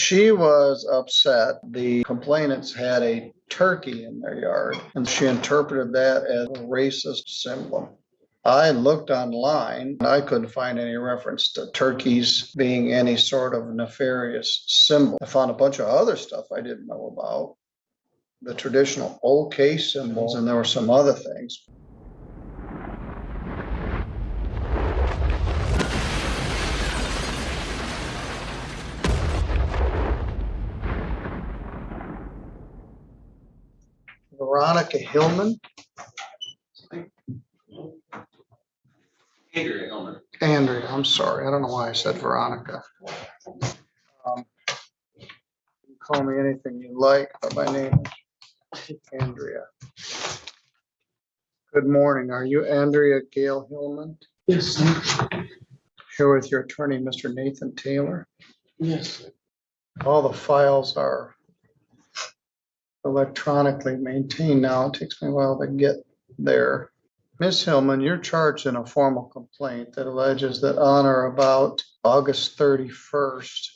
She was upset. The complainants had a turkey in their yard, and she interpreted that as a racist symbol. I looked online, and I couldn't find any reference to turkeys being any sort of nefarious symbol. I found a bunch of other stuff I didn't know about, the traditional OK symbols, and there were some other things. Veronica Hulman. Andrea Hulman. Andrea, I'm sorry. I don't know why I said Veronica. You can call me anything you like, but my name is Andrea. Good morning. Are you Andrea Gail Hulman? Yes. Here with your attorney, Mr. Nathan Taylor? Yes. All the files are electronically maintained now. It takes me a while to get there. Ms. Hulman, you're charged in a formal complaint that alleges that on or about August 31st,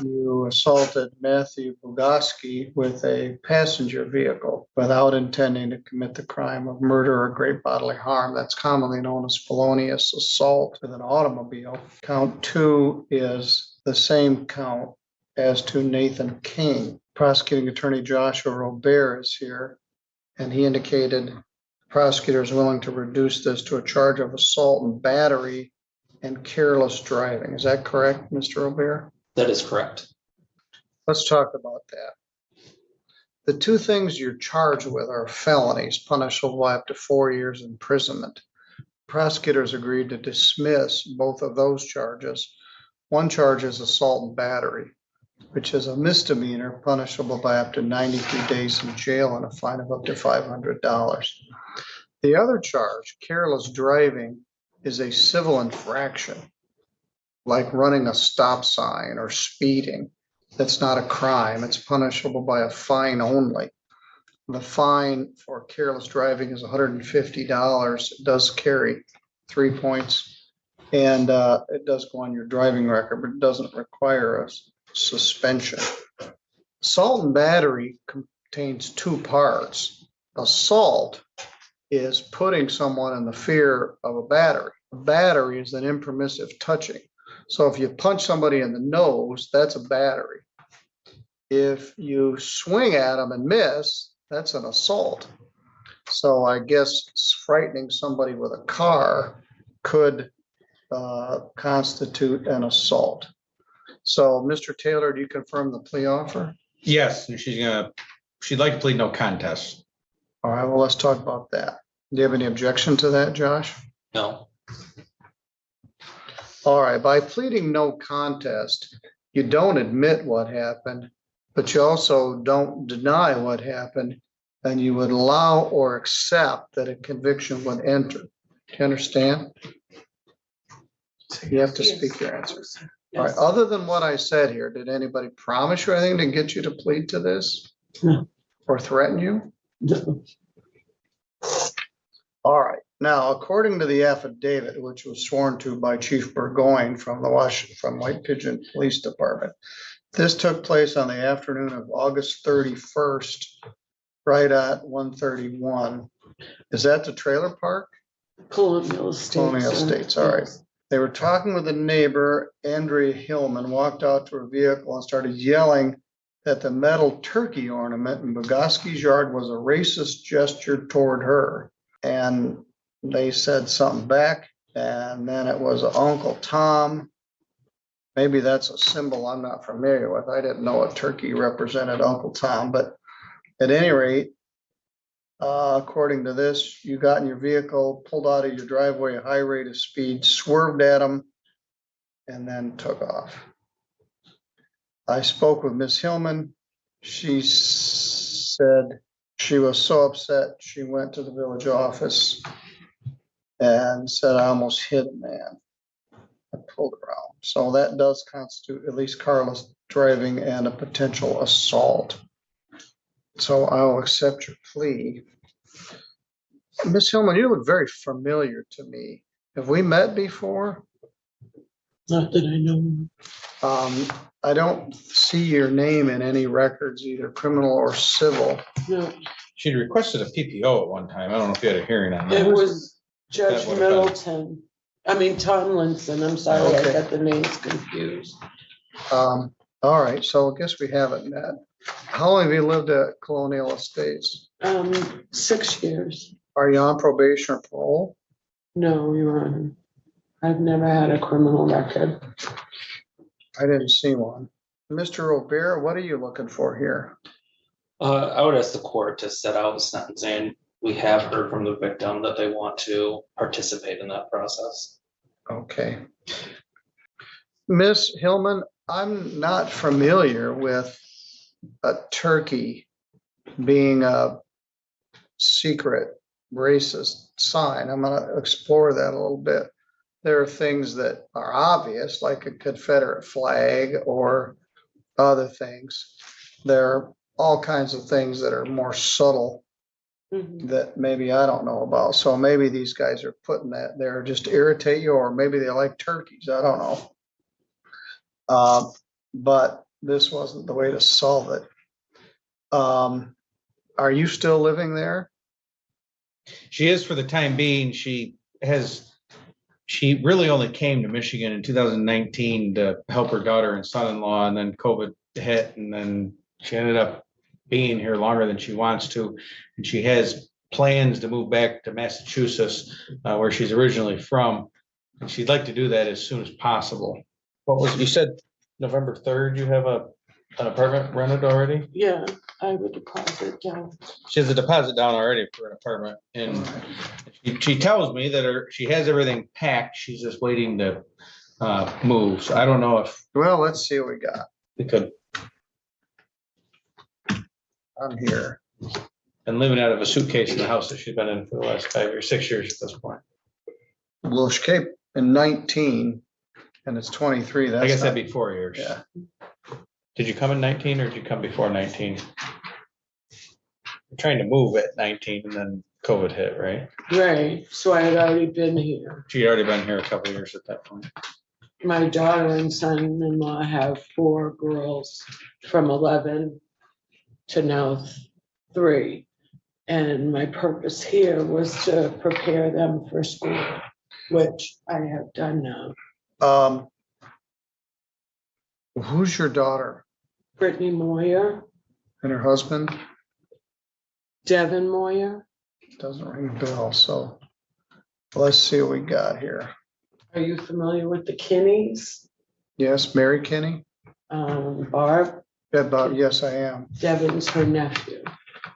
you assaulted Matthew Blakowski with a passenger vehicle without intending to commit the crime of murder or great bodily harm. That's commonly known as felonious assault with an automobile. Count 2 is the same count as to Nathan King. Prosecuting attorney Joshua Robert is here, and he indicated the prosecutor is willing to reduce this to a charge of assault and battery and careless driving. Is that correct, Mr. Robert? That is correct. Let's talk about that. The two things you're charged with are felonies, punishable by up to 4 years imprisonment. Prosecutors agreed to dismiss both of those charges. One charge is assault and battery, which is a misdemeanor punishable by up to 93 days in jail and a fine of up to $500. The other charge, careless driving, is a civil infraction, like running a stop sign or speeding. That's not a crime. It's punishable by a fine only. The fine for careless driving is $150. It does carry 3 points, and it does go on your driving record, but it doesn't require a suspension. Assault and battery contains two parts. Assault is putting someone in the fear of a battery. A battery is an impermissive touching. So if you punch somebody in the nose, that's a battery. If you swing at them and miss, that's an assault. So I guess frightening somebody with a car could constitute an assault. So, Mr. Taylor, do you confirm the plea offer? Yes, and she'd like to plead no contest. All right, well, let's talk about that. Do you have any objection to that, Josh? No. All right, by pleading no contest, you don't admit what happened, but you also don't deny what happened, and you would allow or accept that a conviction would enter. Do you understand? You have to speak your answer. All right, other than what I said here, did anybody promise you anything to get you to plead to this? No. Or threaten you? No. All right. Now, according to the affidavit, which was sworn to by Chief Burgoyne from White Pigeon Police Department, this took place on the afternoon of August 31st, right at 1:31. Is that the trailer park? Colonial Estates. Colonial Estates, all right. They were talking with a neighbor. Andrea Hulman walked out to her vehicle and started yelling that the metal turkey ornament in Blakowski's yard was a racist gesture toward her. And they said something back, and then it was Uncle Tom. Maybe that's a symbol I'm not familiar with. I didn't know a turkey represented Uncle Tom, but at any rate, according to this, you got in your vehicle, pulled out of your driveway at a high rate of speed, swerved at them, and then took off. I spoke with Ms. Hulman. She said she was so upset, she went to the village office and said, I almost hit a man. I pulled around. So that does constitute at least careless driving and a potential assault. So I will accept your plea. Ms. Hulman, you look very familiar to me. Have we met before? Not that I know. I don't see your name in any records, either criminal or civil. No, She'd requested a PPO at one time. I don't know if you had a hearing on it that. was Judge That would've been- Middleton. I mean Tomlinson. I'm sorry, Okay. I got the names confused. All right, so I guess we haven't met. How long have you lived at Colonial Estates? 6 years. Are you on probation or parole? No, Your Honor. I've never had a criminal record. I didn't see one. Mr. O'Bear, what are you looking for here? I would ask the court to set out sentencing. We have heard from the victim that they want to participate in that process. Okay. Miss Hillman, I'm not familiar with a turkey being a secret racist sign. I'm gonna explore that a little bit. There are things that are obvious, like a Confederate flag or other things. There are all kinds of things that are more subtle Mhm. that maybe I don't know about. So maybe these guys are putting that there just to irritate you, or maybe they like turkeys. I don't know. But this wasn't the way to solve it. Are you still living there? She is for the time being. She really only came to Michigan in 2019 to help her daughter and son-in-law, and then COVID hit, and then she ended up being here longer than she wants to. And she has plans to move back to Massachusetts, where she's originally from. And she'd like to do that as soon as possible. What was, you said November 3rd, you have an apartment rented already? Yeah, I would deposit down. She has a deposit down already for an apartment, and she tells me that she has everything packed. She's just waiting to move. So I don't know if Well, let's see what we got. we could. I'm here. And living out of a suitcase in the house that she's been in for the last 5 or 6 years at this point. Well, she came in 19 and it's 23. That's I guess that'd not- be 4 years. Yeah. Did you come in 19 or did you come before 19? You're trying to move at 19 and then COVID hit, right? Right, so I had already been here. She had already been here a couple of years at that point. My daughter and son-in-law have 4 girls from 11 to now 3. And my purpose here was to prepare them for school, which I have done now. Who's your daughter Brittany Moyer, and her husband? Devin Moyer. Doesn't ring a bell. So let's see what we got here. Are you familiar with the Kinneys? Yes, Mary Kinney? Barb, Yeah, Bob, yes, I am. Devin's her nephew.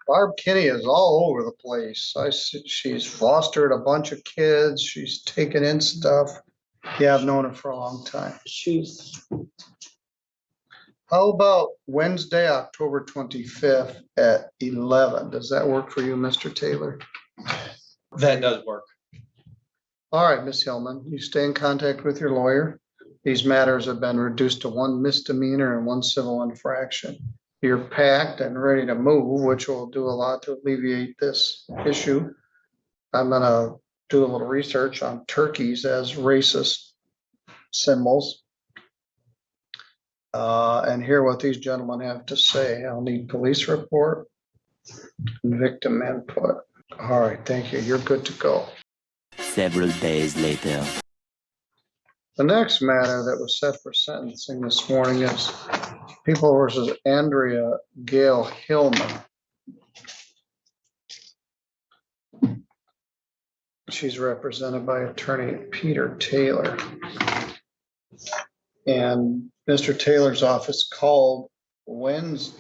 Barb Kinney is all over the place. She's fostered a bunch of kids. She's taken in stuff. Yeah, I've known her for a long time. She's, How about Wednesday, October 25th at 11? Does that work for you, Mr. Taylor? That does work. All right, Ms. Hillman, you stay in contact with your lawyer. These matters have been reduced to 1 misdemeanor and 1 civil infraction. You're packed and ready to move, which will do a lot to alleviate this issue. I'm gonna do a little research on turkeys as racist symbols. And hear what these gentlemen have to say. I'll need police report and victim input. All right, thank you. You're good to go. Several days later. The next matter that was set for sentencing this morning is People versus Andrea Gail Hillman. She's represented by attorney Peter Taylor. And Mr. Taylor's office called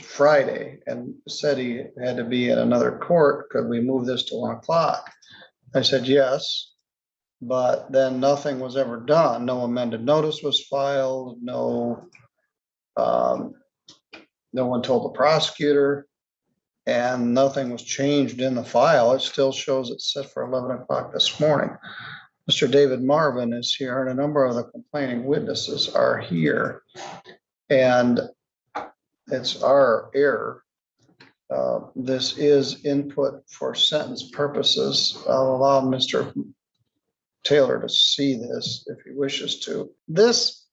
Friday and said he had to be at another court. Could we move this to 1 o'clock? I said, yes, but then nothing was ever done. No amended notice was filed. No one told the prosecutor, and nothing was changed in the file. It still shows it's set for 11 o'clock this morning. Mr. David Marvin is here, and a number of the complaining witnesses are here. And it's our error. This is input for sentence purposes. I'll allow Mr. Taylor to see this if he wishes to. This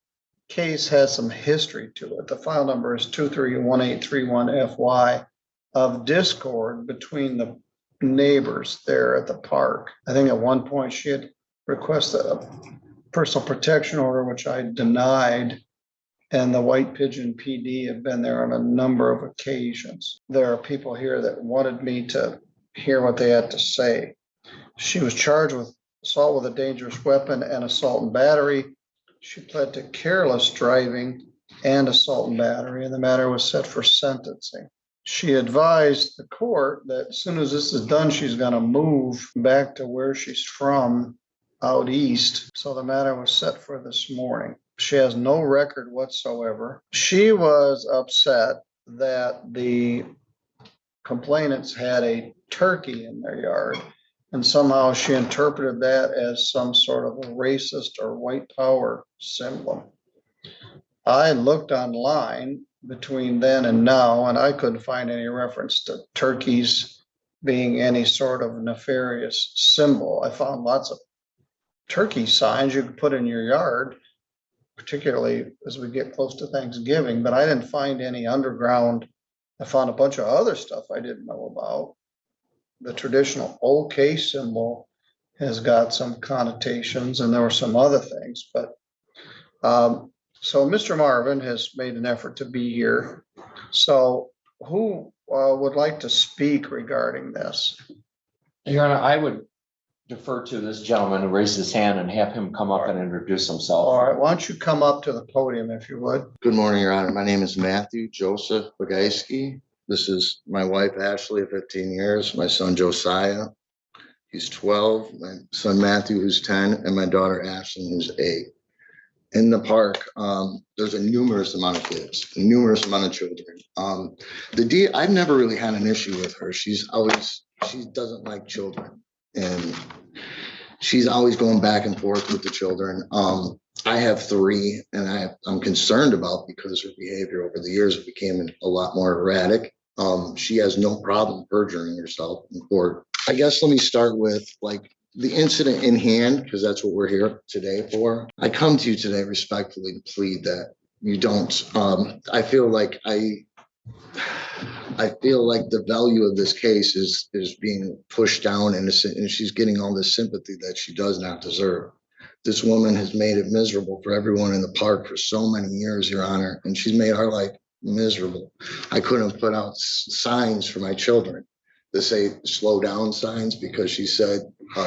case has some history to it. The file number is 231831FY of discord between the neighbors there at the park. I think at one point she had requested a personal protection order, which I denied. And the White Pigeon PD have been there on a number of occasions. There are people here that wanted me to hear what they had to say. She was charged with assault with a dangerous weapon and assault and battery. She pled to careless driving and assault and battery, and the matter was set for sentencing. She advised the court that as soon as this is done, she's going to move back to where she's from out east. So the matter was set for this morning. She has no record whatsoever. She was upset that the complainants had a turkey in their yard, and somehow she interpreted that as some sort of a racist or white power symbol. I looked online between then and now, and I couldn't find any reference to turkeys being any sort of nefarious symbol. I found lots of turkey signs you could put in your yard, particularly as we get close to Thanksgiving, but I didn't find any underground. I found a bunch of other stuff I didn't know about. The traditional OK symbol has got some connotations, and there were some other things, but so Mr. Marvin has made an effort to be here. So who would like to speak regarding this? Your Honor, I would defer to this gentleman who raised his hand and have him come up and introduce himself. All right, why don't you come up to the podium if you would? Good morning, Your Honor. My name is Matthew Joseph Blakowski. This is my wife, Ashley, of 15 years, my son, Josiah, he's 12, my son, Matthew, who's 10, and my daughter, Ashley, who's 8. In the park, there's a numerous amount of kids, a numerous amount of children. I've never really had an issue with her. She doesn't like children, and she's always going back and forth with the children. I have 3, and I'm concerned about because her behavior over the years became a lot more erratic. She has no problem perjuring herself in court. I guess let me start with the incident in hand, because that's what we're here today for. I come to you today respectfully to plead that you don't. I feel like the value of this case is being pushed down, and she's getting all this sympathy that she does not deserve. This woman has made it miserable for everyone in the park for so many years, Your Honor, and she's made our life miserable. I couldn't put out signs for my children to say slow down signs because she said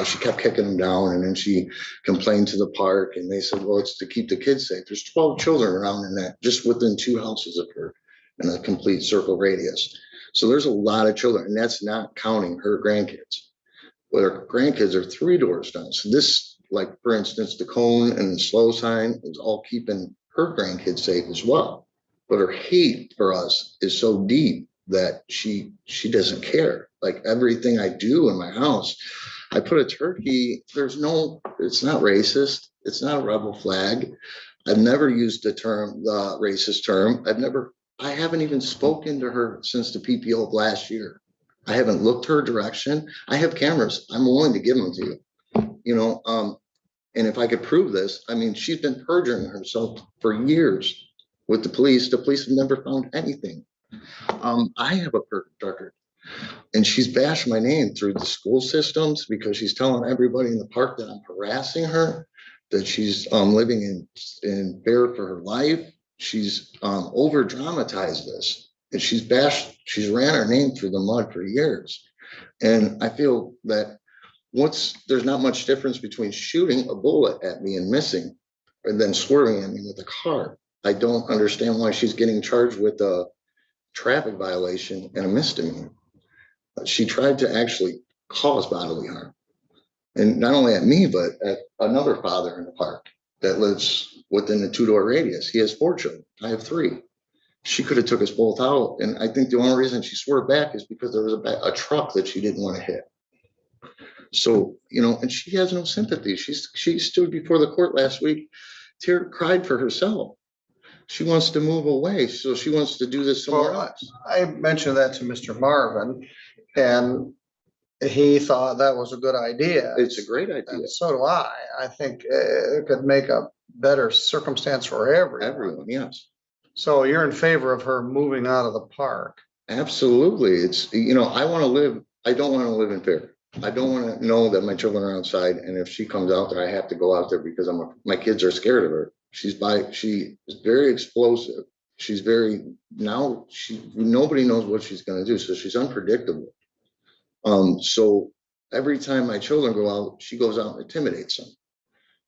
she kept kicking them down, and then she complained to the park, and they said, well, it's to keep the kids safe. There's 12 children around in that, just within 2 houses of her in a complete circle radius. So there's a lot of children, and that's not counting her grandkids. Well, her grandkids are 3 doors down. So this, for instance, the cone and the slow sign is all keeping her grandkids safe as well. But her hate for us is so deep that she doesn't care. Everything I do in my house, I put a turkey. It's not racist. It's not a rebel flag. I've never used the racist term. I haven't even spoken to her since the PPO of last year. I haven't looked her direction. I have cameras. I'm willing to give them to you. And if I could prove this, she's been perjuring herself for years with the police. The police have never found anything. I have a perfect record, and she's bashed my name through the school systems because she's telling everybody in the park that I'm harassing her, that she's living in fear for her life. She's over dramatized this, and she's ran her name through the mud for years. And I feel that there's not much difference between shooting a bullet at me and missing, and then swerving at me with a car. I don't understand why she's getting charged with a traffic violation and a misdemeanor. She tried to actually cause bodily harm, and not only at me, but at another father in the park that lives within a 2-door radius. He has 4 children. I have 3. She could have took us both out, and I think the only reason she swerved back is because there was a truck that she didn't want to hit. So, and she has no sympathy. She stood before the court last week, cried for herself. She wants to move away, so she wants to do this somewhere else. I mentioned that to Mr. Marvin, and he thought that was a good idea. It's a great idea. And so do I. I think it could make a better circumstance for Everyone, yes. So you're in favor of her moving out of the park? Absolutely. It's, I want to live, I don't want to live in fear. I don't want to know that my children are outside. And if she comes out there, I have to go out there because my kids are scared of her. She is very explosive. She's nobody knows what she's going to do. So she's unpredictable. So every time my children go out, she goes out and intimidates them.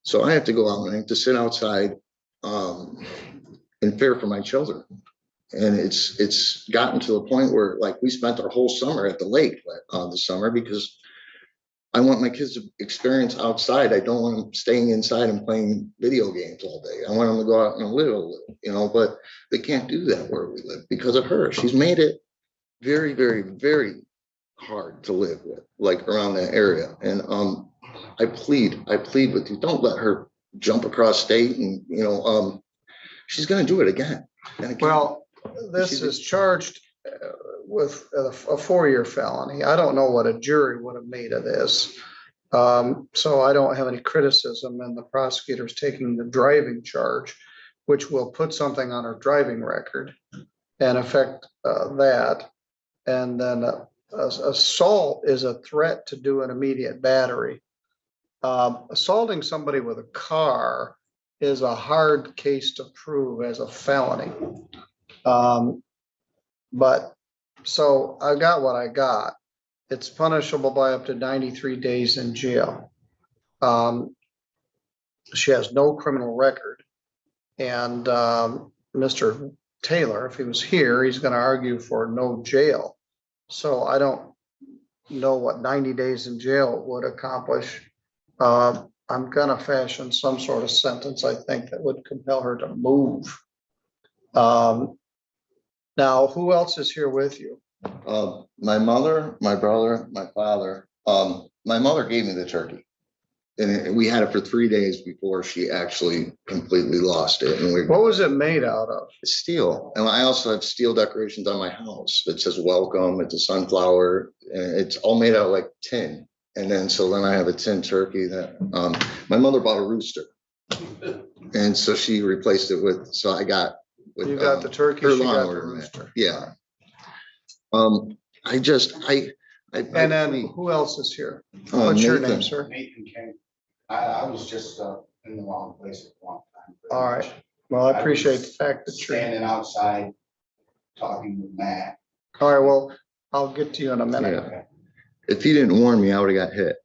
So I have to go out and I have to sit outside, in fear for my children. And it's gotten to the point where, like, we spent our whole summer at the lake this summer because I want my kids to experience outside. I don't want them staying inside and playing video games all day. I want them to go out and live a little, but they can't do that where we live because of her. She's made it very, very, very hard to live with, like around that area. And I plead with you, don't let her jump across state and, she's going to do it again. And again. Well, this is charged with a 4-year felony. I don't know what a jury would have made of this. So I don't have any criticism, and the prosecutor's taking the driving charge, which will put something on her driving record and affect that. And then assault is a threat to do an immediate battery. Assaulting somebody with a car is a hard case to prove as a felony. But so I got what I got. It's punishable by up to 93 days in jail. She has no criminal record. And Mr. Taylor, if he was here, he's going to argue for no jail. So I don't know what 90 days in jail would accomplish. I'm going to fashion some sort of sentence, I think, that would compel her to move. Now, who else is here with you? My mother, my brother, my father. My mother gave me the turkey, and we had it for 3 days before she actually completely lost it. And What was it made out of? Steel. And I also have steel decorations on my house that says welcome. It's a sunflower, and it's all made out of like tin. And then I have a tin turkey that my mother bought a rooster, and so she replaced it with. So I got. You got the turkey, she got the rooster. Yeah. And then who else is here? What's your name, sir? Nathan King. I was just in the wrong place at the wrong time. All right. Well, I appreciate the fact that you're standing outside talking with Matt. All right. Well, I'll get to you in a minute. Yeah. If he didn't warn me, I would have got hit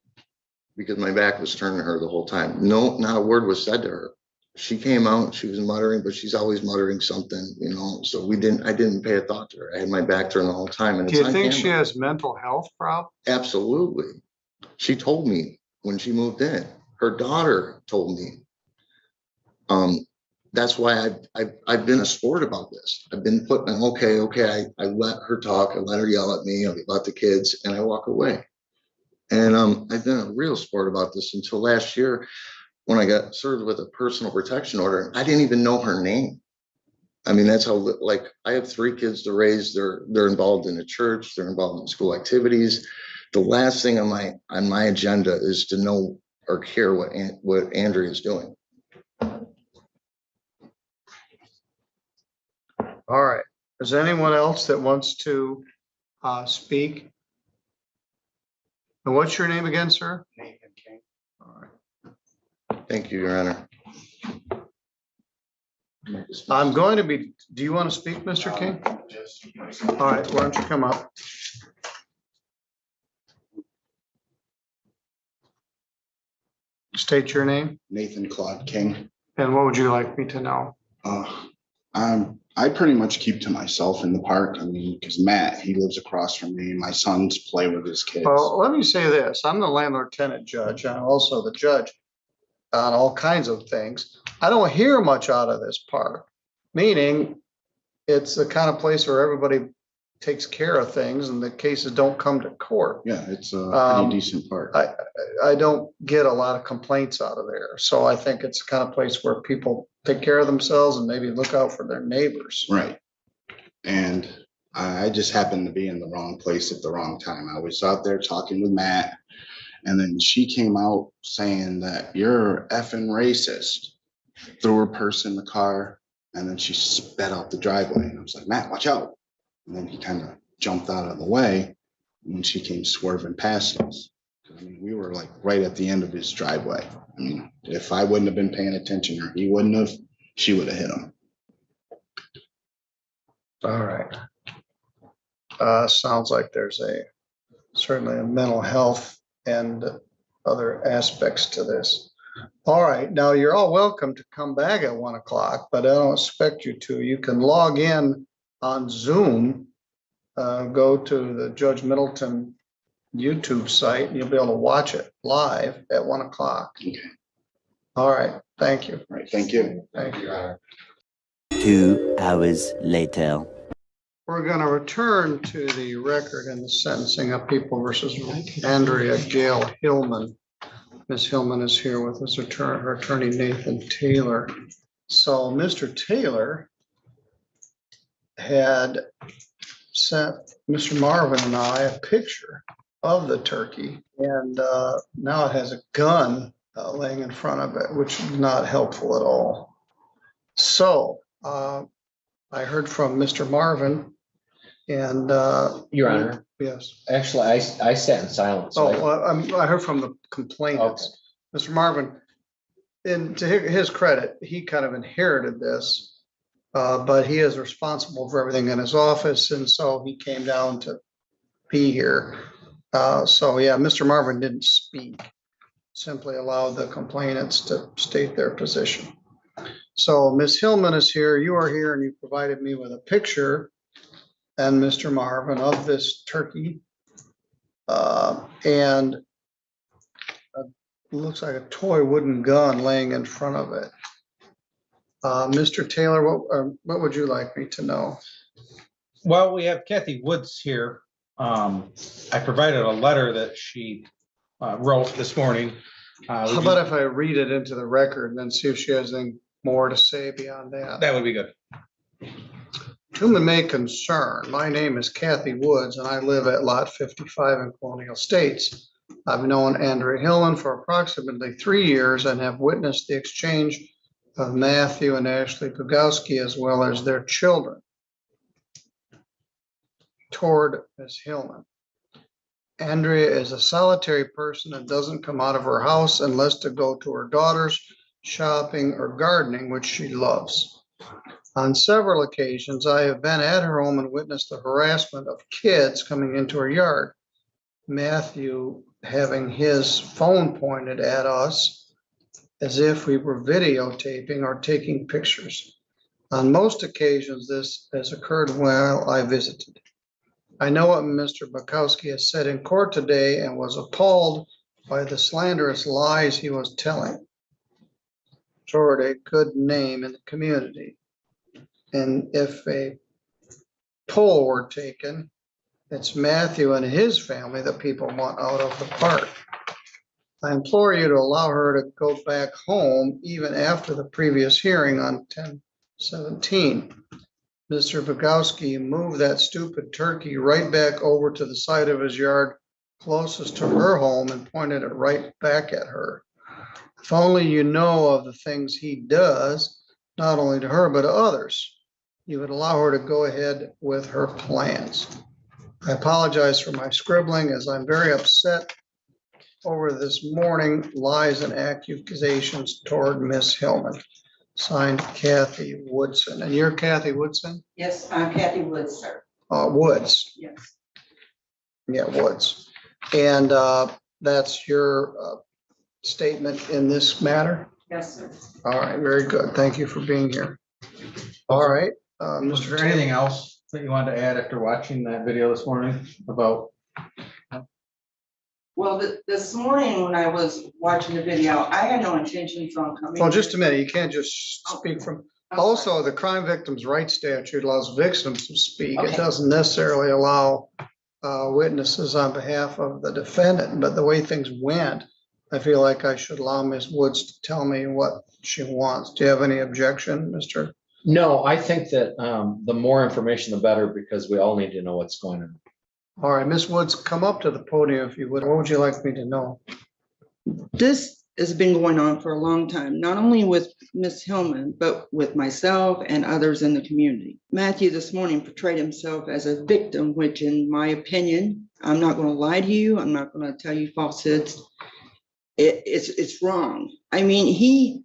because my back was turned to her the whole time. No, not a word was said to her. She came out, she was muttering, but she's always muttering something, so I didn't pay a thought to her. I had my back turned the whole time. And do you think she has mental health problems? Absolutely. She told me when she moved in. Her daughter told me. That's why I've been a sport about this. I've been putting, okay. I let her talk, I let her yell at me about the kids, and I walk away. And I've been a real sport about this until last year, when I got served with a personal protection order. I didn't even know her name. I mean, that's how, I have 3 kids to raise. They're involved in the church. They're involved in school activities. The last thing on my agenda is to know or care what Andrea is doing. All right. Is there anyone else that wants to speak? And what's your name again, sir? Nathan King. All right. Thank you, Your Honor. I'm going to be, do you want to speak, Mr. King? All right, why don't you come up? State your name. Nathan Claude King. And what would you like me to know? I pretty much keep to myself in the park. I mean, because Matt, he lives across from me. My sons play with his kids. Well, let me say this. I'm the landlord tenant judge. I'm also the judge on all kinds of things. I don't hear much out of this park, meaning it's the kind of place where everybody takes care of things and the cases don't come to court. Yeah, it's a pretty decent park. I don't get a lot of complaints out of there. So I think it's the kind of place where people take care of themselves and maybe look out for their neighbors. Right. And I just happened to be in the wrong place at the wrong time. I was out there talking with Matt, and then she came out saying that you're effing racist. threw her purse in the car, and then she sped out the driveway. And I was like, Matt, watch out. And then he kind of jumped out of the way, and she came swerving past us. I mean, we were like right at the end of his driveway. I mean, if I wouldn't have been paying attention or he wouldn't have, she would have hit him. All right. Sounds like there's certainly a mental health and other aspects to this. All right, now you're all welcome to come back at 1 o'clock, but I don't expect you to. You can log in on Zoom, go to the Judge Middleton YouTube site, and you'll be able to watch it live at 1 o'clock. Okay. All right, thank you. All right, thank you. Thank you. 2 hours later. We're going to return to the record in the sentencing of People versus Andrea Gail Hulman. Ms. Hulman is here with us, her attorney Nathan Taylor. So Mr. Taylor had sent Mr. Marvin and I a picture of the turkey, and now it has a gun laying in front of it, which is not helpful at all. So I heard from Mr. Marvin, and Your Honor, yes. actually, I sat in silence. Oh, I heard from the complainants. Mr. Marvin, and to his credit, he kind of inherited this, but he is responsible for everything in his office, and so he came down to be here. So yeah, Mr. Marvin didn't speak, simply allowed the complainants to state their position. So Ms. Hulman is here, you are here, and you provided me with a picture, and Mr. Marvin, of this turkey. And looks like a toy wooden gun laying in front of it. Mr. Taylor, what would you like me to know? Well, we have Kathy Woods here. I provided a letter that she wrote this morning. How about if I read it into the record and then see if she has anything more to say beyond that? That would be good. To whom it may concern, my name is Kathy Woods and I live at Lot 55 in Colonial Estates. I've known Andrea Hulman for approximately 3 years and have witnessed the exchange of Matthew and Ashley Blakowski as well as their children toward Ms. Hulman. Andrea is a solitary person and doesn't come out of her house unless to go to her daughter's shopping or gardening, which she loves. On several occasions, I have been at her home and witnessed the harassment of kids coming into her yard. Matthew having his phone pointed at us as if we were videotaping or taking pictures. On most occasions, this has occurred while I visited. I know what Mr. Blakowski has said in court today and was appalled by the slanderous lies he was telling toward a good name in the community. And if a poll were taken, it's Matthew and his family that people want out of the park. I implore you to allow her to go back home even after the previous hearing on 10/17. Mr. Blakowski moved that stupid turkey right back over to the side of his yard closest to her home and pointed it right back at her. If only you know of the things he does, not only to her, but to others, you would allow her to go ahead with her plans. I apologize for my scribbling as I'm very upset over this morning lies and accusations toward Miss Hulman. Signed, Kathy Woodson. And you're Kathy Woodson? Yes, I'm Kathy Woods, sir. Woods. Yes. Yeah, Woods. And that's your statement in this matter? Yes, sir. All right, very good. Thank you for being here. All right. Was there anything else that you wanted to add after watching that video this morning about? Well, this morning when I was watching the video, I had no intentions on coming. Well, just a minute. You can't just speak from. Also, the Crime Victims' Rights Statute allows victims to speak. Okay. It doesn't necessarily allow witnesses on behalf of the defendant, but the way things went, I feel like I should allow Ms. Woods to tell me what she wants. Do you have any objection, Mr.? No, I think that the more information, the better, because we all need to know what's going on. All right, Ms. Woods, come up to the podium if you would. What would you like me to know? This has been going on for a long time, not only with Miss Hillman, but with myself and others in the community. Matthew this morning portrayed himself as a victim, which in my opinion, I'm not going to lie to you. I'm not going to tell you falsehoods. It's wrong. I mean, he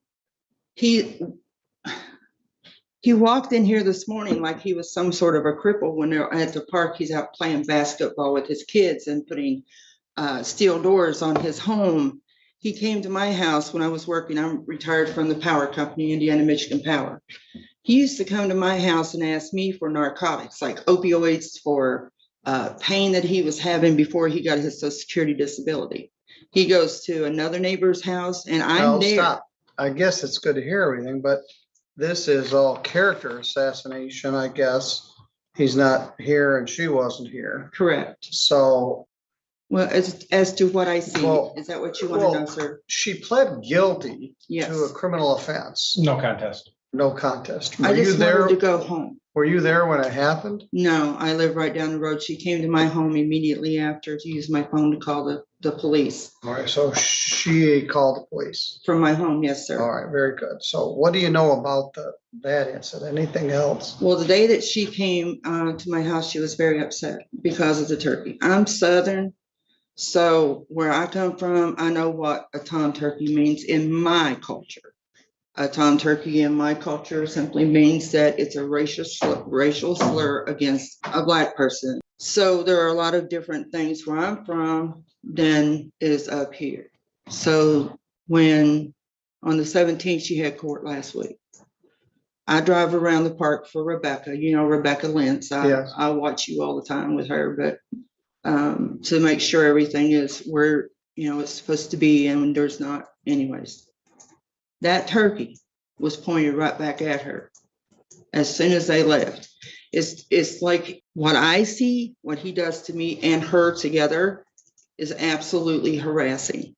walked in here this morning like he was some sort of a cripple when they're at the park. He's out playing basketball with his kids and putting steel doors on his home. He came to my house when I was working. I'm retired from the power company, Indiana Michigan Power. He used to come to my house and ask me for narcotics, like opioids for pain that he was having before he got his Social Security disability. He goes to another neighbor's house and I'm Well, there. stop. I guess it's good to hear everything, but this is all character assassination, I guess. He's not here and she wasn't here. Correct. So Well, as to what I see, Well, is that what you want to know, sir? she pled guilty Yes. to a criminal offense. No contest. No contest. I Were you just there? wanted to go home. Were you there when it happened? No, I live right down the road. She came to my home immediately after to use my phone to call the police All right, so she called the police. from my home. Yes, sir. All right, very good. So what do you know about that incident? Anything else? Well, the day that she came to my house, she was very upset because of the turkey. I'm Southern, so where I come from, I know what a tom turkey means in my culture. A tom turkey in my culture simply means that it's a racial slur against a Black person. So there are a lot of different things where I'm from than is up here. So when on the 17th, she had court last week. I drive around the park for Rebecca, you know, Rebecca Lentz. Yes. I watch you all the time with her, but to make sure everything is where, you know, it's supposed to be and there's not anyways. That turkey was pointed right back at her as soon as they left. It's like what I see, what he does to me and her together is absolutely harassing.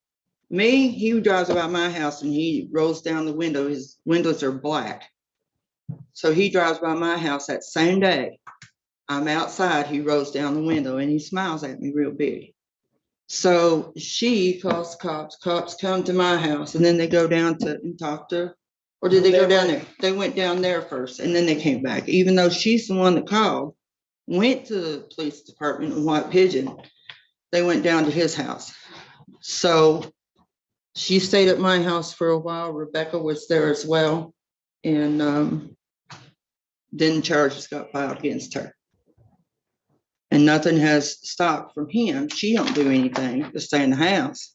Me, he drives about my house and he rolls down the window. His windows are black. So he drives by my house that same day. I'm outside, he rolls down the window and he smiles at me real big. So she calls the cops. Cops come to my house and then they go down to and talk to, or did they go down there? They went down there first and then they came back, even though she's the one that called, went to the police department in White Pigeon. They went down to his house. So she stayed at my house for a while. Rebecca was there as well. And then charges got filed against her. And nothing has stopped from him. She don't do anything to stay in the house.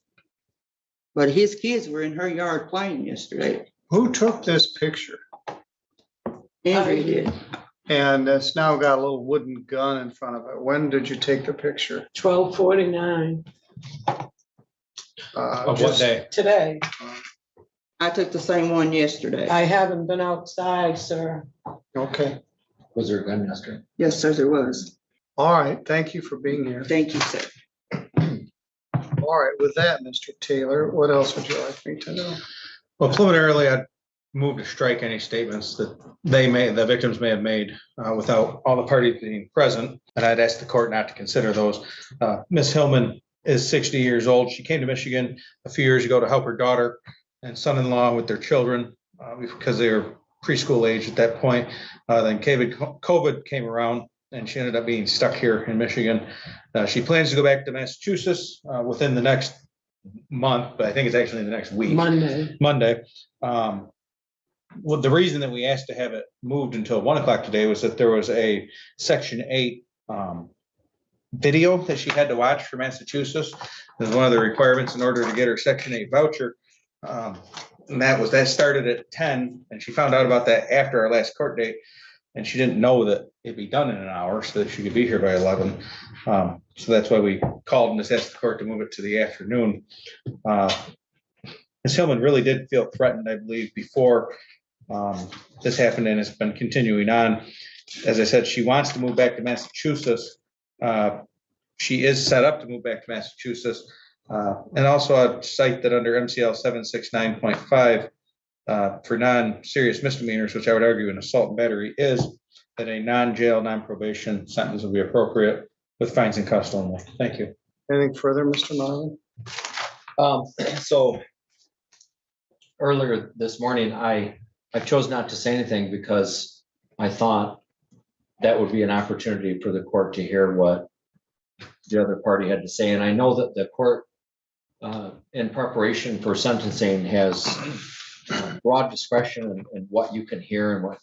But his kids were in her yard playing yesterday. Who took this picture? Andrea did. And it's now got a little wooden gun in front of it. When did you take the picture? 12:49 Of what day? today. I took the same one yesterday. I haven't been outside, sir. Okay. Was there a gun yesterday? Yes, sir, there was. All right. Thank you for being here. Thank you, sir. All right. With that, Mr. Taylor, what else would you like me to know? Well, preliminarily, I'd move to strike any statements that the victims may have made without all the parties being present. And I'd ask the court not to consider those. Ms. Hillman is 60 years old. She came to Michigan a few years ago to help her daughter and son-in-law with their children because they were preschool age at that point. Then COVID came around and she ended up being stuck here in Michigan. She plans to go back to Massachusetts within the next month, but I think it's actually the next week. Monday. Well, the reason that we asked to have it moved until 1 o'clock today was that there was a Section 8 video that she had to watch for Massachusetts. It was one of the requirements in order to get her Section 8 voucher. And that started at 10, and she found out about that after our last court date, and she didn't know that it'd be done in an hour so that she could be here by 11. So that's why we called and just asked the court to move it to the afternoon. Ms. Hillman really did feel threatened, I believe, before this happened, and it's been continuing on. As I said, she wants to move back to Massachusetts. She is set up to move back to Massachusetts. And also I'd cite that under MCL 769.5 for non-serious misdemeanors, which I would argue an assault and battery is, that a non-jail, non-probation sentence would be appropriate with fines and costs only. Thank you. Anything further, Mr. Marlin? So earlier this morning, I chose not to say anything because I thought that would be an opportunity for the court to hear what the other party had to say. And I know that the court, in preparation for sentencing, has broad discretion in what you can hear and what,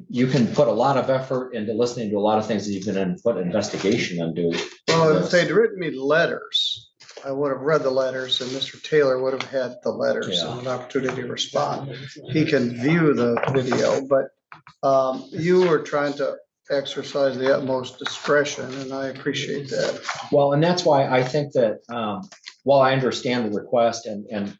you can put a lot of effort into listening to a lot of things that you can put investigation into. Well, if they'd written me letters, I would have read the letters and Mr. Taylor would have had the letters and an opportunity to respond. He can view the video, but you were trying to exercise the utmost discretion, and I appreciate that. Well, and that's why I think that while I understand the request and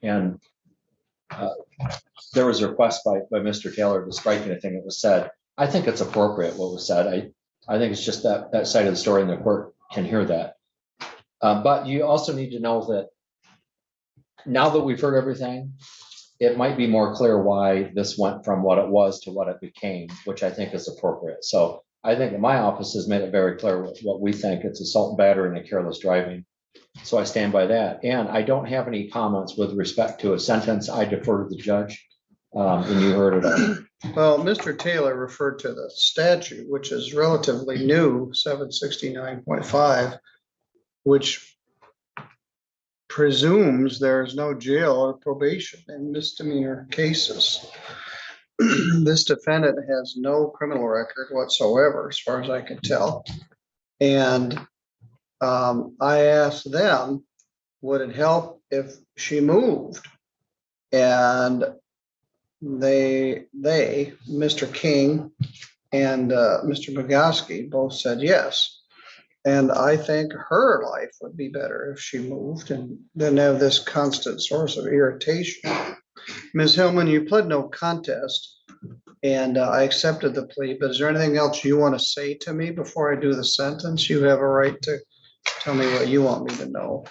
there was a request by Mr. Taylor to strike anything that was said, I think it's appropriate what was said. I think it's just that side of the story, and the court can hear that. But you also need to know that now that we've heard everything, it might be more clear why this went from what it was to what it became, which I think is appropriate. So I think that my office has made it very clear what we think. It's assault and battery and careless driving. So I stand by that. And I don't have any comments with respect to a sentence. I defer to the judge. And you heard it all. Well, Mr. Taylor referred to the statute, which is relatively new, 769.5, which presumes there is no jail or probation in misdemeanor cases. This defendant has no criminal record whatsoever, as far as I can tell. And I asked them, would it help if she moved? And they, Mr. King and Mr. Blakowski both said yes. And I think her life would be better if she moved and didn't have this constant source of irritation. Ms. Hillman, you pled no contest, and I accepted the plea, but is there anything else you want to say to me before I do the sentence? You have a right to tell me what you want me to know.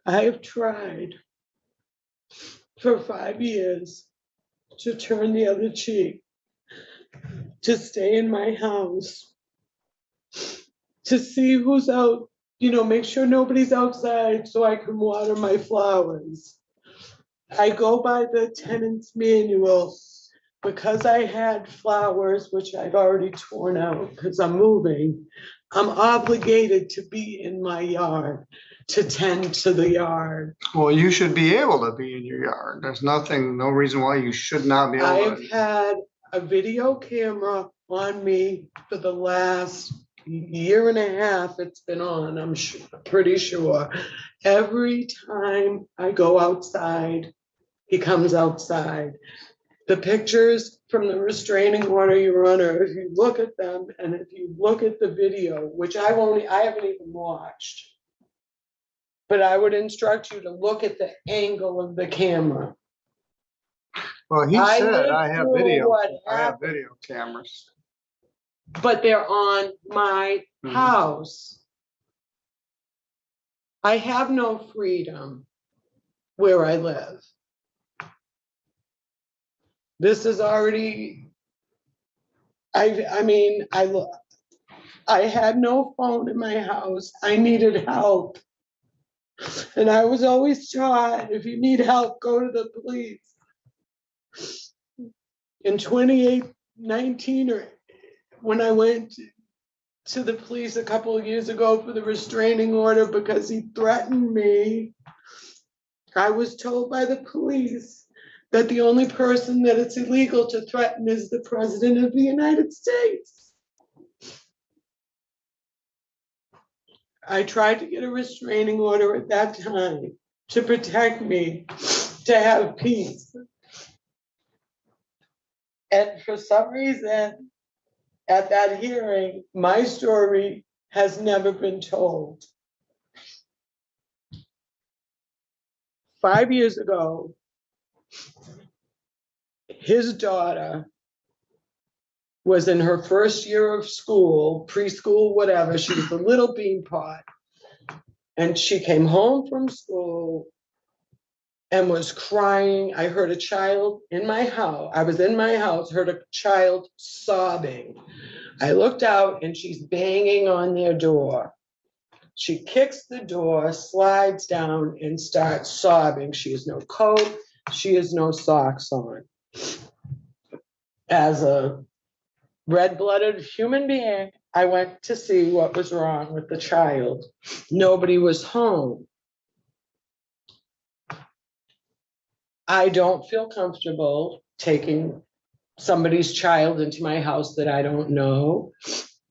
I have tried for 5 years to turn the other cheek, to stay in my house, to see who's out, make sure nobody's outside so I can water my flowers. I go by the tenant's manual because I had flowers, which I've already torn out because I'm moving. I'm obligated to be in my yard, to tend to the yard. Well, you should be able to be in your yard. There's no reason why you should not be able to. I've had a video camera on me for the last year and a half. It's been on, I'm pretty sure. Every time I go outside, he comes outside. The pictures from the restraining order, Your Honor, if you look at them and if you look at the video, which I haven't even watched, but I would instruct you to look at the angle of the camera. Well, he said I have video. What I have happened, video cameras. but they're on my house. I have no freedom where I live. This is already, I had no phone in my house. I needed help. And I was always taught, if you need help, go to the police. In 2019, or when I went to the police a couple of years ago for the restraining order because he threatened me, I was told by the police that the only person that it's illegal to threaten is the President of the United States. I tried to get a restraining order at that time to protect me, to have peace. And for some reason, at that hearing, my story has never been told. 5 years ago, his daughter was in her first year of school, preschool, whatever. She was a little bean pot. And she came home from school and was crying. I heard a child in my house. I was in my house, heard a child sobbing. I looked out and she's banging on their door. She kicks the door, slides down, and starts sobbing. She has no coat, she has no socks on. As a red-blooded human being, I went to see what was wrong with the child. Nobody was home. I don't feel comfortable taking somebody's child into my house that I don't know.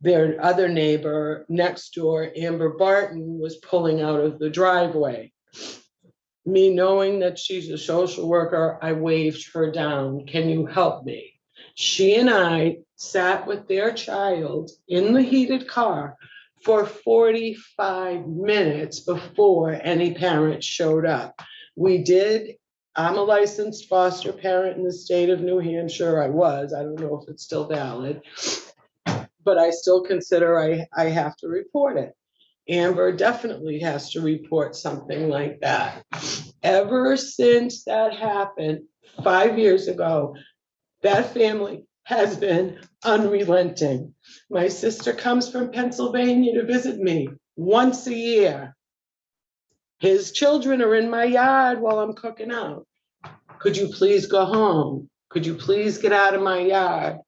Their other neighbor next door, Amber Barton, was pulling out of the driveway. Me knowing that she's a social worker, I waved her down. Can you help me? She and I sat with their child in the heated car for 45 minutes before any parent showed up. I'm a licensed foster parent in the state of New Hampshire. I don't know if it's still valid, but I still consider I have to report it. Amber definitely has to report something like that. Ever since that happened 5 years ago, that family has been unrelenting. My sister comes from Pennsylvania to visit me once a year. His children are in my yard while I'm cooking out. Could you please go home? Could you please get out of my yard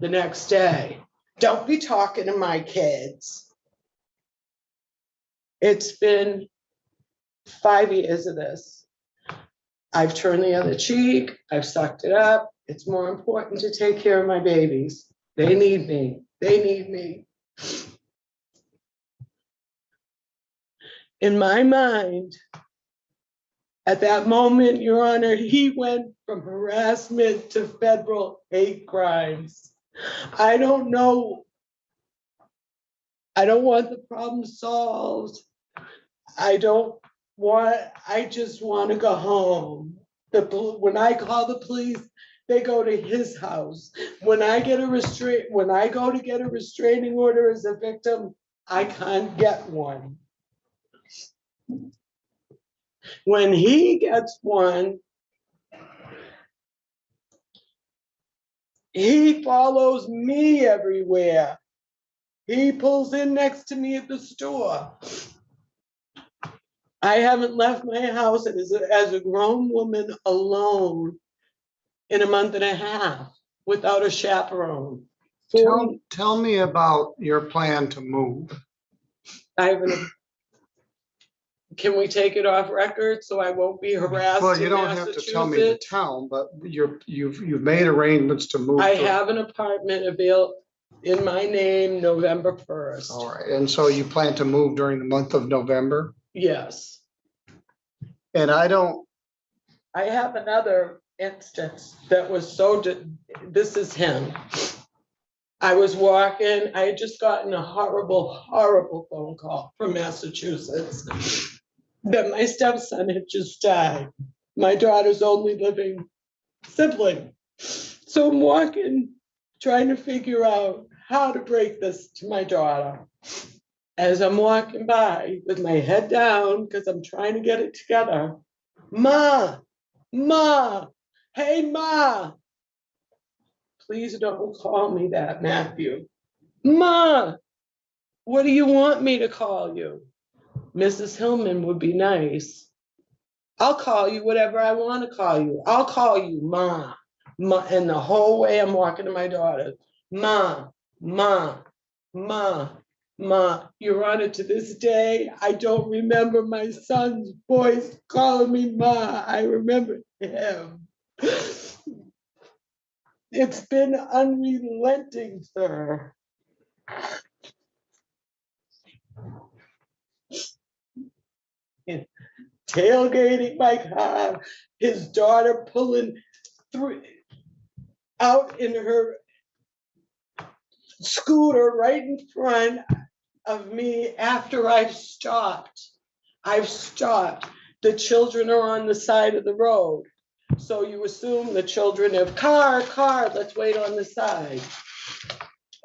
the next day? Don't be talking to my kids. It's been 5 years of this. I've turned the other cheek. I've sucked it up. It's more important to take care of my babies. They need me. They need me. In my mind, at that moment, Your Honor, he went from harassment to federal hate crimes. I don't know. I don't want the problem solved. I just want to go home. When I call the police, they go to his house. When I go to get a restraining order as a victim, I can't get one. When he gets one, he follows me everywhere. He pulls in next to me at the store. I haven't left my house as a grown woman alone in a month and a half without a chaperone. Tell me about your plan to move. Can we take it off record so I won't be harassed? Well, you don't have to tell me the town, but you've made arrangements to move. I have an apartment available in my name November 1st. All right, and so you plan to move during the month of November? Yes. And I have another instance that was this is him. I was walking, I had just gotten a horrible, horrible phone call from Massachusetts that my stepson had just died, my daughter's only living sibling. So I'm walking, trying to figure out how to break this to my daughter. As I'm walking by with my head down, because I'm trying to get it together, Ma, hey, Ma. Please don't call me that, Matthew. Ma, what do you want me to call you? Mrs. Hulman would be nice. I'll call you whatever I want to call you. I'll call you Ma. And the whole way I'm walking to my daughter, Ma. Your Honor, to this day, I don't remember my son's voice calling me Ma. I remember him. It's been unrelenting, sir. Tailgating my car, his daughter pulling out in her scooter right in front of me after I've stopped. The children are on the side of the road. So you assume the children have car, let's wait on the side.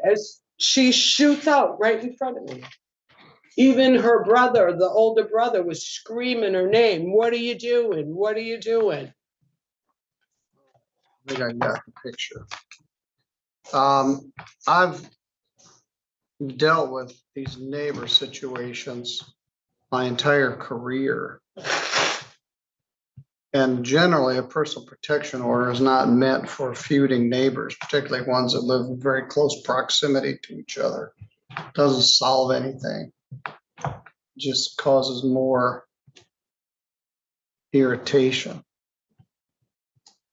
As she shoots out right in front of me. Even her brother, the older brother, was screaming her name. What are you doing? What are you doing? I think I got the picture. I've dealt with these neighbor situations my entire career. And generally, a personal protection order is not meant for feuding neighbors, particularly ones that live in very close proximity to each other. Doesn't solve anything. Just causes more irritation.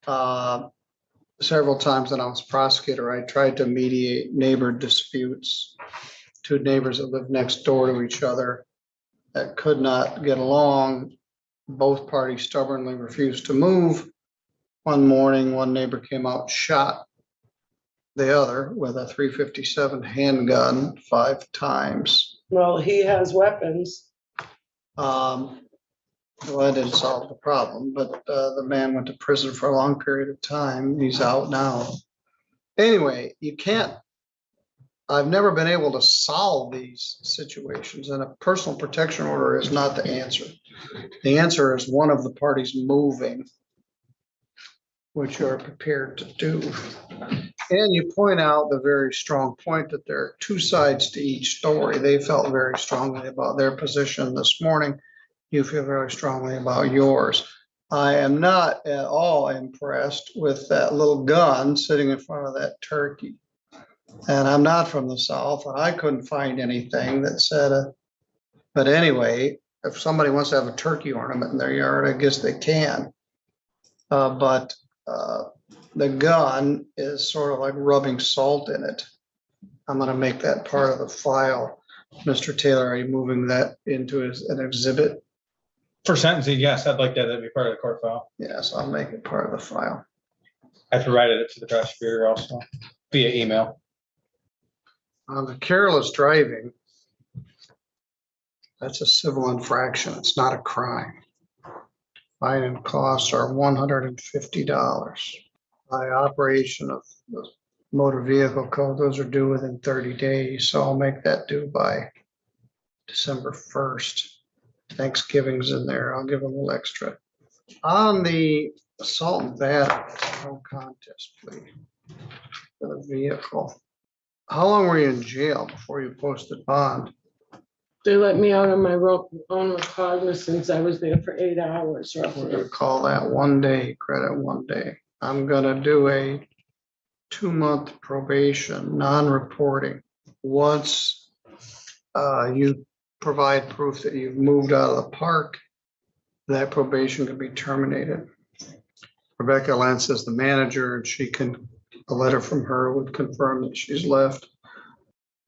Several times when I was prosecutor, I tried to mediate neighbor disputes. Two neighbors that lived next door to each other that could not get along. Both parties stubbornly refused to move. One morning, one neighbor came out and shot the other with a .357 handgun 5 times. Well, he has weapons. Well, that didn't solve the problem, but the man went to prison for a long period of time. He's out now. Anyway, you can't, I've never been able to solve these situations, and a personal protection order is not the answer. The answer is one of the parties moving, which you are prepared to do. And you point out the very strong point that there are 2 sides to each story. They felt very strongly about their position this morning. You feel very strongly about yours. I am not at all impressed with that little gun sitting in front of that turkey. And I'm not from the South, and I couldn't find anything that said, but anyway, if somebody wants to have a turkey ornament in their yard, I guess they can. But the gun is sort of like rubbing salt in it. I'm going to make that part of the file. Mr. Taylor, are you moving that into an exhibit? For sentencing, yes, I'd like that to be part of the court file. Yes, I'll make it part of the file. I provided it to the prosecutor also via email. On the careless driving, that's a civil infraction. It's not a crime. Fine and costs are $150. By operation of the motor vehicle code, those are due within 30 days. So I'll make that due by December 1st. Thanksgiving's in there. I'll give them a little extra. On the assault and battery, no contest plea for the vehicle. How long were you in jail before you posted bond? They let me out on my own recognizance. I was there for 8 hours We're roughly. gonna call that 1 day, credit 1 day. I'm gonna do a 2-month probation, non-reporting. Once you provide proof that you've moved out of the park, that probation can be terminated. Rebecca Lentz is the manager, and a letter from her would confirm that she's left.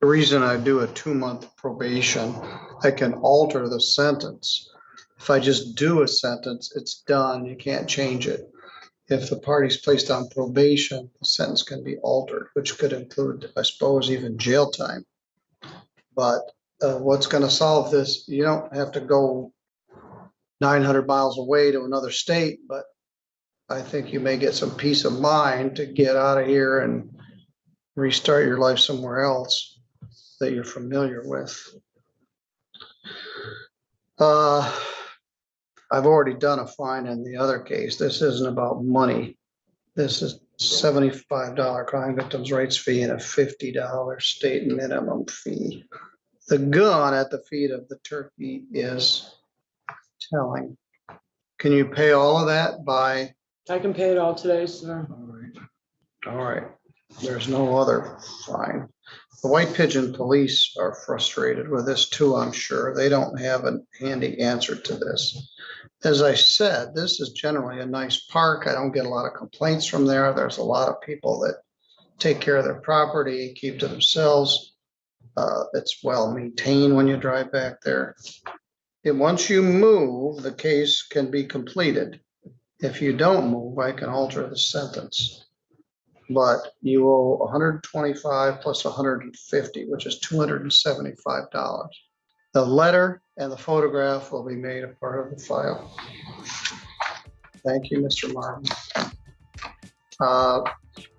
The reason I do a 2-month probation, I can alter the sentence. If I just do a sentence, it's done. You can't change it. If the party's placed on probation, the sentence can be altered, which could include, I suppose, even jail time. But what's going to solve this? You don't have to go 900 miles away to another state, but I think you may get some peace of mind to get out of here and restart your life somewhere else that you're familiar with. I've already done a fine in the other case. This isn't about money. This is $75 crime victims' rights fee and a $50 state minimum fee. The gun at the feet of the turkey is telling. Can you pay all of that by? I can pay it all today, sir. All right. There's no other fine. The White Pigeon police are frustrated with this too, I'm sure. They don't have a handy answer to this. As I said, this is generally a nice park. I don't get a lot of complaints from there. There's a lot of people that take care of their property, keep to themselves. It's well maintained when you drive back there. And once you move, the case can be completed. If you don't move, I can alter the sentence. But you owe 125 plus 150, which is $275. The letter and the photograph will be made a part of the file. Thank you, Mr. Martin.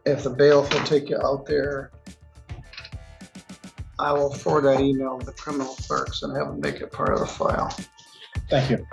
If the bailiff will take you out there, I will forward that email to the criminal clerks and have them make it part of the file. Thank you.